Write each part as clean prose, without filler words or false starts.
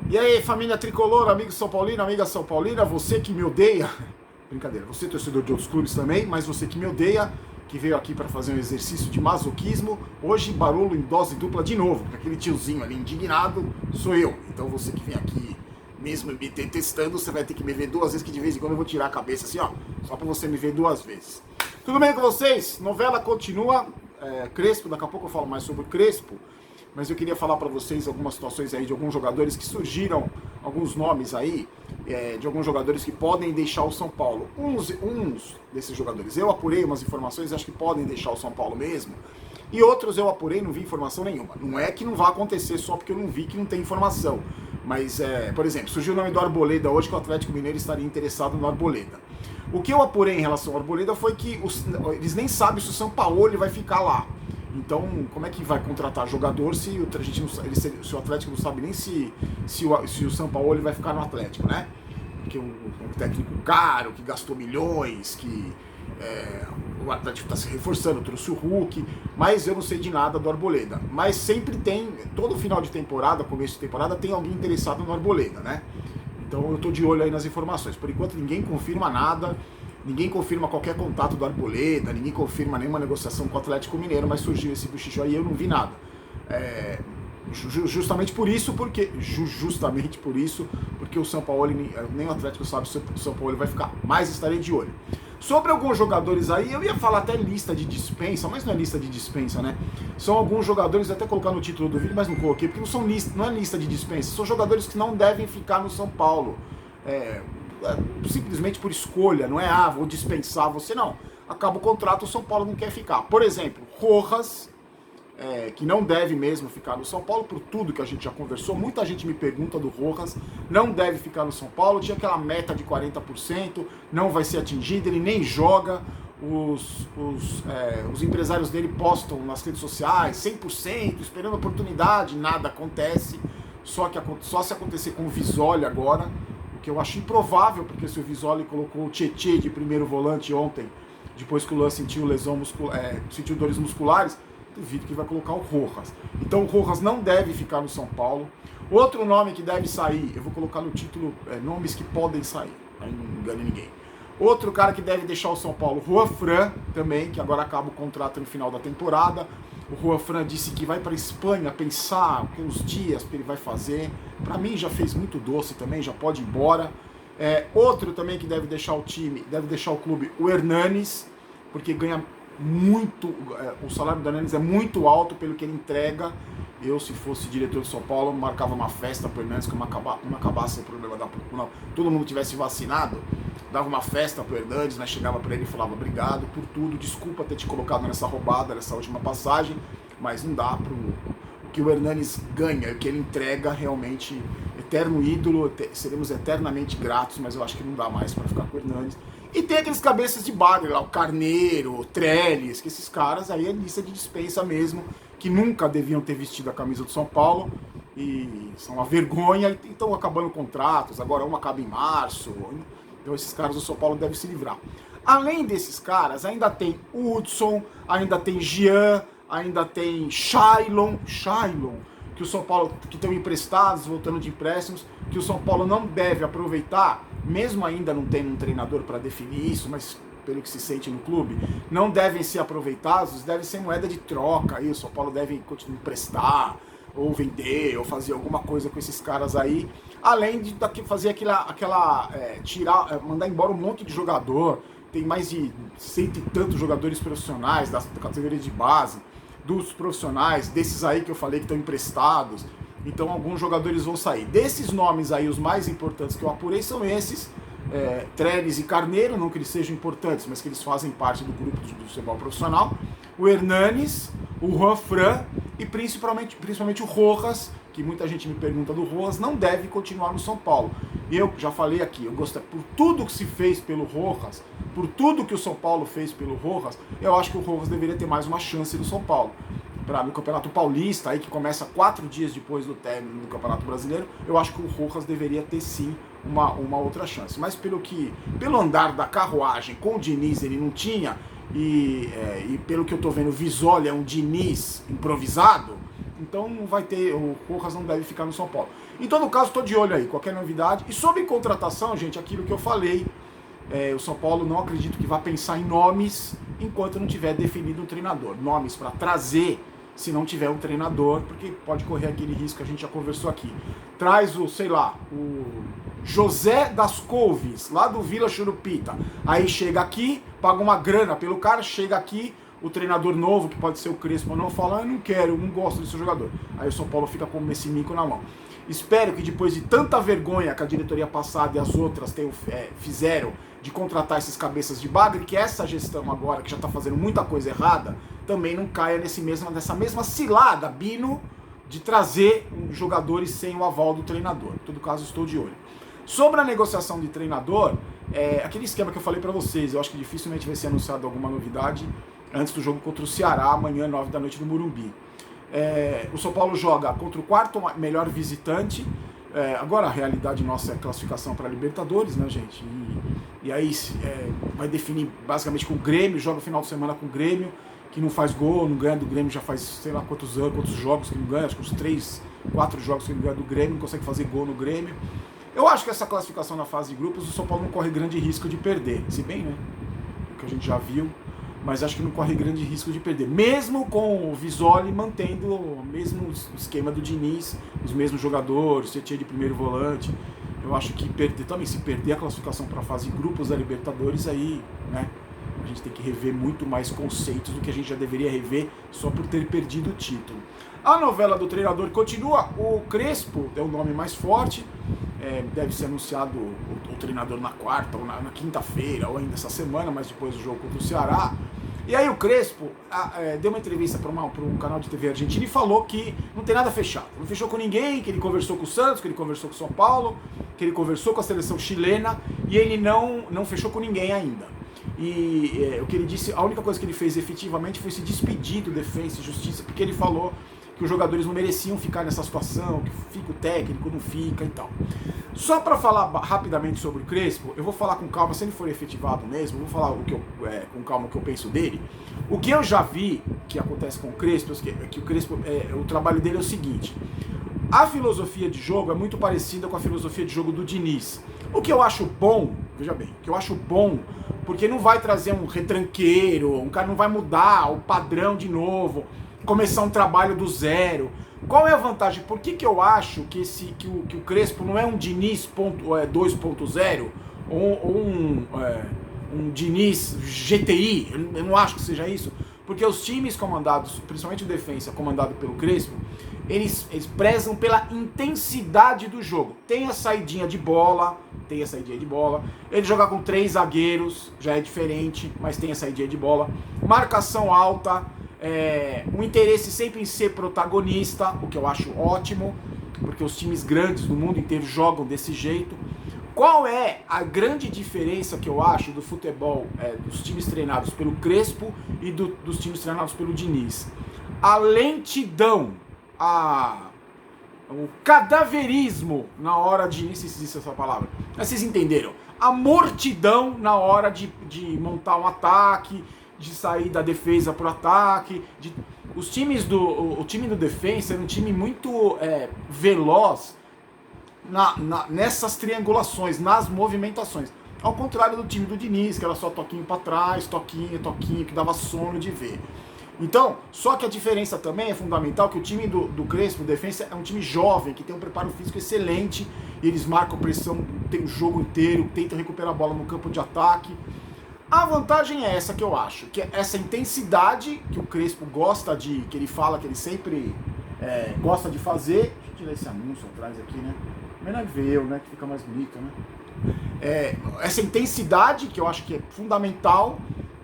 E aí, família tricolor, amigo São Paulino, amiga São Paulina, você que me odeia, brincadeira, você torcedor de outros clubes também, mas você que me odeia, que veio aqui para fazer um exercício de masoquismo, hoje barulho em dose dupla de novo, porque aquele tiozinho ali indignado sou eu. Então você que vem aqui mesmo me detestando, você vai ter que me ver duas vezes, que de vez em quando eu vou tirar a cabeça assim, ó, só para você me ver duas vezes. Tudo bem com vocês? Novela continua, Crespo, daqui a pouco eu falo mais sobre o Crespo, mas eu queria falar para vocês algumas situações aí de alguns jogadores que surgiram, alguns nomes aí, de alguns jogadores que podem deixar o São Paulo. Uns desses jogadores eu apurei umas informações, acho que podem deixar o São Paulo mesmo, e outros eu apurei, não vi informação nenhuma. Não é que não vai acontecer só porque eu não vi que não tem informação, mas, por exemplo, surgiu o nome do Arboleda hoje, que o Atlético Mineiro estaria interessado no Arboleda. O que eu apurei em relação ao Arboleda foi que eles nem sabem se o São Paulo vai ficar lá. Então, como é que vai contratar jogador se o Atlético não sabe nem se o São Paulo vai ficar no Atlético, né? Porque um técnico caro, que gastou milhões, que o Atlético está se reforçando, trouxe o Hulk, mas eu não sei de nada do Arboleda. Mas sempre tem, todo final de temporada, começo de temporada, tem alguém interessado no Arboleda, né? Então eu estou de olho aí nas informações. Por enquanto ninguém confirma nada. Ninguém confirma qualquer contato do Arboleda, ninguém confirma nenhuma negociação com o Atlético Mineiro, mas surgiu esse buchicho aí e eu não vi nada. Justamente por isso, porque o São Paulo, nem o Atlético sabe se o São Paulo vai ficar, mas estarei de olho. Sobre alguns jogadores aí, eu ia falar até lista de dispensa, mas não é lista de dispensa, né? São alguns jogadores, até colocar no título do vídeo, mas não coloquei, porque não é lista de dispensa, são jogadores que não devem ficar no São Paulo. Simplesmente por escolha, não é, vou dispensar você, não. Acaba o contrato, o São Paulo não quer ficar. Por exemplo, Rojas, que não deve mesmo ficar no São Paulo, por tudo que a gente já conversou. Muita gente me pergunta do Rojas, não deve ficar no São Paulo, tinha aquela meta de 40%, não vai ser atingida, ele nem joga. Os empresários dele postam nas redes sociais 100%, esperando oportunidade, nada acontece. Só se acontecer com o Visoli agora, que eu acho improvável, porque se o Visoli colocou o Tietê de primeiro volante ontem, depois que o Luan sentiu sentiu dores musculares, duvido que vai colocar o Rojas. Então o Rojas não deve ficar no São Paulo. Outro nome que deve sair, eu vou colocar no título nomes que podem sair, aí não engane ninguém. Outro cara que deve deixar o São Paulo, Juan Fran, também, que agora acaba o contrato no final da temporada. O Juan Fran disse que vai para a Espanha pensar uns dias que ele vai fazer. Para mim já fez muito doce também, já pode ir embora. Outro também que deve deixar o time, deve deixar o clube, o Hernanes, porque ganha muito, o salário do Hernanes é muito alto pelo que ele entrega. Eu, se fosse diretor de São Paulo, marcava uma festa para o Hernanes, que não acabasse o problema todo mundo tivesse vacinado, dava uma festa pro Hernandes, né? Chegava para ele e falava obrigado por tudo, desculpa ter te colocado nessa roubada, nessa última passagem, mas não dá pro o que o Hernandes ganha, o que ele entrega realmente, eterno ídolo, seremos eternamente gratos, mas eu acho que não dá mais para ficar com o Hernandes. E tem aqueles cabeças de bagre lá, o Carneiro, o Trellis, que esses caras aí é lista de dispensa mesmo, que nunca deviam ter vestido a camisa do São Paulo, e são uma vergonha, e estão acabando contratos, agora um acaba em março. Então esses caras do São Paulo devem se livrar. Além desses caras, ainda tem Hudson, ainda tem Jean, ainda tem Shailon, que o São Paulo, que estão emprestados, voltando de empréstimos, que o São Paulo não deve aproveitar, mesmo ainda não tendo um treinador para definir isso, mas pelo que se sente no clube, não devem ser aproveitados, devem ser moeda de troca, aí o São Paulo deve continuar emprestar, ou vender, ou fazer alguma coisa com esses caras aí, além de fazer mandar embora um monte de jogador. Tem mais de 100 e tantos jogadores profissionais da categoria de base, dos profissionais, desses aí que eu falei que estão emprestados. Então alguns jogadores vão sair. Desses nomes aí, os mais importantes que eu apurei são esses, Trellis e Carneiro, não que eles sejam importantes, mas que eles fazem parte do grupo do futebol profissional. O Hernanes, o Juan Fran e principalmente o Rojas, que muita gente me pergunta do Rojas, não deve continuar no São Paulo. E eu já falei aqui, eu gosto por tudo que se fez pelo Rojas, por tudo que o São Paulo fez pelo Rojas, eu acho que o Rojas deveria ter mais uma chance no São Paulo. No Campeonato Paulista, aí que começa 4 dias depois do término do Campeonato Brasileiro, eu acho que o Rojas deveria ter sim uma outra chance. Mas pelo andar da carruagem com o Diniz ele não tinha, e pelo que eu tô vendo, o Visoli é um Diniz improvisado, então não vai ter, o Rojas não deve ficar no São Paulo. Em todo caso, estou de olho aí, qualquer novidade. E sobre contratação, gente, aquilo que eu falei, o São Paulo não acredito que vá pensar em nomes enquanto não tiver definido um treinador. Nomes para trazer se não tiver um treinador, porque pode correr aquele risco que a gente já conversou aqui. Traz o, sei lá, o José das Couves, lá do Vila Churupita. Aí chega aqui, paga uma grana pelo cara, chega aqui, o treinador novo, que pode ser o Crespo ou não, fala, eu não quero, eu não gosto desse jogador. Aí o São Paulo fica com esse mico na mão. Espero que depois de tanta vergonha que a diretoria passada e as outras fizeram de contratar esses cabeças de bagre, que essa gestão agora, que já está fazendo muita coisa errada, também não caia nessa mesma cilada, Bino, de trazer jogadores sem o aval do treinador. Em todo caso, estou de olho. Sobre a negociação de treinador, aquele esquema que eu falei para vocês, eu acho que dificilmente vai ser anunciado alguma novidade antes do jogo contra o Ceará, amanhã, 9 da noite, no Morumbi. O São Paulo joga contra o quarto melhor visitante. Agora a realidade nossa é a classificação para a Libertadores, né, gente? E aí vai definir basicamente com o Grêmio, joga o final de semana com o Grêmio, que não faz gol, não ganha do Grêmio já faz sei lá quantos jogos que não ganha, acho que uns 3, 4 jogos que não ganha do Grêmio, não consegue fazer gol no Grêmio. Eu acho que essa classificação na fase de grupos, o São Paulo não corre grande risco de perder, se bem, né, o que a gente já viu, mas acho que não corre grande risco de perder, mesmo com o Visoli mantendo o mesmo esquema do Diniz, os mesmos jogadores, Tietê de primeiro volante. Eu acho que se perder a classificação para a fase de grupos da Libertadores, aí, né, a gente tem que rever muito mais conceitos do que a gente já deveria rever só por ter perdido o título. A novela do treinador continua, o Crespo é o nome mais forte, deve ser anunciado o treinador na quarta ou na quinta-feira, ou ainda essa semana, mas depois do jogo contra o Ceará. E aí o Crespo deu uma entrevista para um canal de TV argentino e falou que não tem nada fechado. Não fechou com ninguém, que ele conversou com o Santos, que ele conversou com o São Paulo, que ele conversou com a seleção chilena e ele não fechou com ninguém ainda. E o que ele disse, a única coisa que ele fez efetivamente foi se despedir do Defensa e Justiça, porque ele falou que os jogadores não mereciam ficar nessa situação, que fica o técnico, não fica e tal. Só para falar rapidamente sobre o Crespo, eu vou falar com calma, se ele for efetivado mesmo, eu vou falar com calma o que eu penso dele. O que eu já vi que acontece com o Crespo, é que o Crespo, o trabalho dele é o seguinte, a filosofia de jogo é muito parecida com a filosofia de jogo do Diniz. O que eu acho bom, veja bem, o que eu acho bom, porque não vai trazer um retranqueiro, um cara não vai mudar o padrão de novo, começar um trabalho do zero. Qual é a vantagem? Por que eu acho que o Crespo não é um Diniz 2.0 ou um Diniz GTI? Eu não acho que seja isso. Porque os times comandados, principalmente o Defensa, comandado pelo Crespo, eles prezam pela intensidade do jogo. Tem a saidinha de bola, ele jogar com 3 zagueiros, já é diferente, mas tem a saidinha de bola. Marcação alta, um interesse sempre em ser protagonista, o que eu acho ótimo, porque os times grandes do mundo inteiro jogam desse jeito. Qual é a grande diferença que eu acho do futebol, dos times treinados pelo Crespo e dos times treinados pelo Diniz? A lentidão, o cadaverismo na hora de... Nem sei se existe essa palavra, mas vocês entenderam. A mortidão na hora de montar um ataque, de sair da defesa para o ataque. O time do Defensa é um time muito veloz nessas triangulações, nas movimentações. Ao contrário do time do Diniz, que era só toquinho para trás, toquinho, que dava sono de ver. Então, só que a diferença também é fundamental, que o time do Crespo, o Defensa, é um time jovem, que tem um preparo físico excelente, e eles marcam pressão o jogo inteiro, tentam recuperar a bola no campo de ataque. A vantagem é essa que eu acho, que é essa intensidade que o Crespo gosta que ele fala que ele sempre gosta de fazer. Deixa eu tirar esse anúncio atrás aqui, né? Melhor ver eu, né? Que fica mais bonito, né? Essa intensidade que eu acho que é fundamental,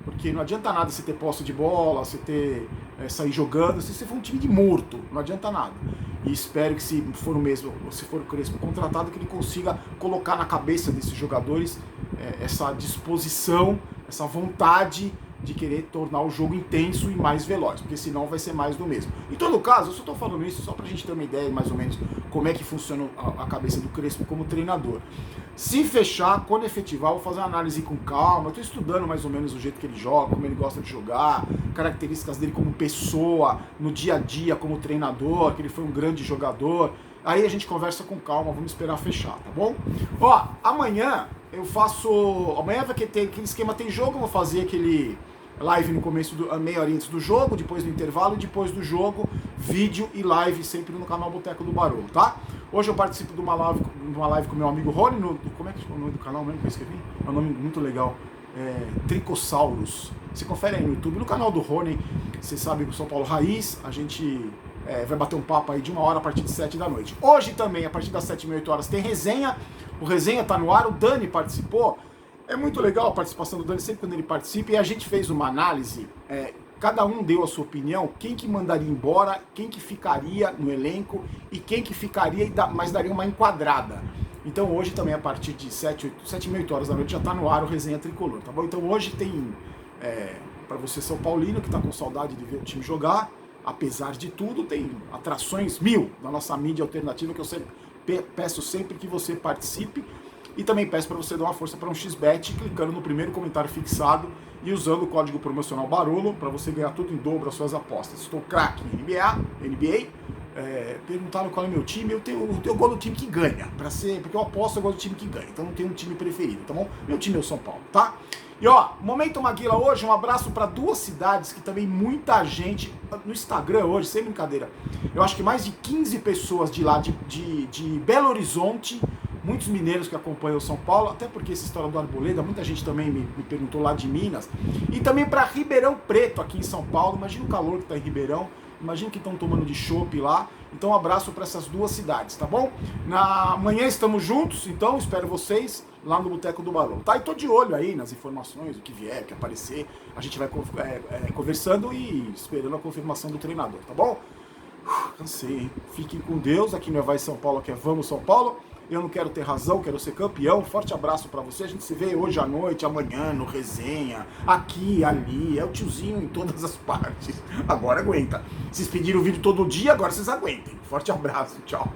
porque não adianta nada você ter posse de bola, você sair jogando, se você for um time de morto, não adianta nada. E espero que se for o Crespo contratado, que ele consiga colocar na cabeça desses jogadores essa disposição, essa vontade de querer tornar o jogo intenso e mais veloz, porque senão vai ser mais do mesmo. Em todo caso, eu só estou falando isso só para a gente ter uma ideia mais ou menos como é que funciona a cabeça do Crespo como treinador. Se fechar, quando efetivar, eu vou fazer uma análise com calma, eu estou estudando mais ou menos o jeito que ele joga, como ele gosta de jogar, características dele como pessoa, no dia a dia como treinador, que ele foi um grande jogador. Aí a gente conversa com calma, vamos esperar fechar, tá bom? Ó, amanhã eu faço... Amanhã vai ter aquele esquema, tem jogo, eu vou fazer aquele live no começo, meia hora antes do jogo, depois do intervalo, e depois do jogo, vídeo e live sempre no canal Boteco do Barolo, tá? Hoje eu participo de uma live com meu amigo Rony, como é que é o nome do canal mesmo que eu escrevi? É um nome muito legal, Tricossauros. Você confere aí no YouTube, no canal do Rony, você sabe que o São Paulo Raiz, a gente... vai bater um papo aí de 1 hora a partir de 7 da noite. Hoje também, a partir das 7h30, 8 horas, tem resenha. O resenha tá no ar, o Dani participou. É muito legal a participação do Dani, sempre quando ele participa. E a gente fez uma análise, cada um deu a sua opinião, quem que mandaria embora, quem que ficaria no elenco e quem que ficaria, mas daria uma enquadrada. Então hoje também, a partir de 7h30, 8 horas da noite, já tá no ar o resenha tricolor, tá bom? Então hoje tem, para você São Paulino, que tá com saudade de ver o time jogar, apesar de tudo, tem atrações 1000 da nossa mídia alternativa, que eu sempre peço sempre que você participe, e também peço para você dar uma força para um XBET, clicando no primeiro comentário fixado e usando o código promocional Barolo para você ganhar tudo em dobro as suas apostas. Estou craque em NBA, perguntaram qual é o meu time, eu gosto do time que ganha, porque eu aposto, eu gosto do time que ganha, então não tenho um time preferido, tá bom? Meu time é o São Paulo, tá? E ó, Momento Maguila hoje, um abraço para 2 cidades que também muita gente, no Instagram hoje, sem brincadeira, eu acho que mais de 15 pessoas de lá, de Belo Horizonte, muitos mineiros que acompanham o São Paulo, até porque essa história do Arboleda, muita gente também me perguntou lá de Minas, e também para Ribeirão Preto, aqui em São Paulo, imagina o calor que tá em Ribeirão, imagina que estão tomando de chopp lá, então um abraço para essas 2 cidades, tá bom? Amanhã estamos juntos, então espero vocês lá no Boteco do Barolo, tá? E tô de olho aí nas informações, o que vier, o que aparecer, a gente vai conversando e esperando a confirmação do treinador, tá bom? Cansei, hein? Fiquem com Deus, aqui não é Vai São Paulo, aqui é Vamos São Paulo. Eu não quero ter razão, quero ser campeão. Forte abraço pra você. A gente se vê hoje à noite, amanhã, no resenha, aqui, ali. É o tiozinho em todas as partes. Agora aguenta. Vocês pediram o vídeo todo dia, agora vocês aguentem. Forte abraço, tchau.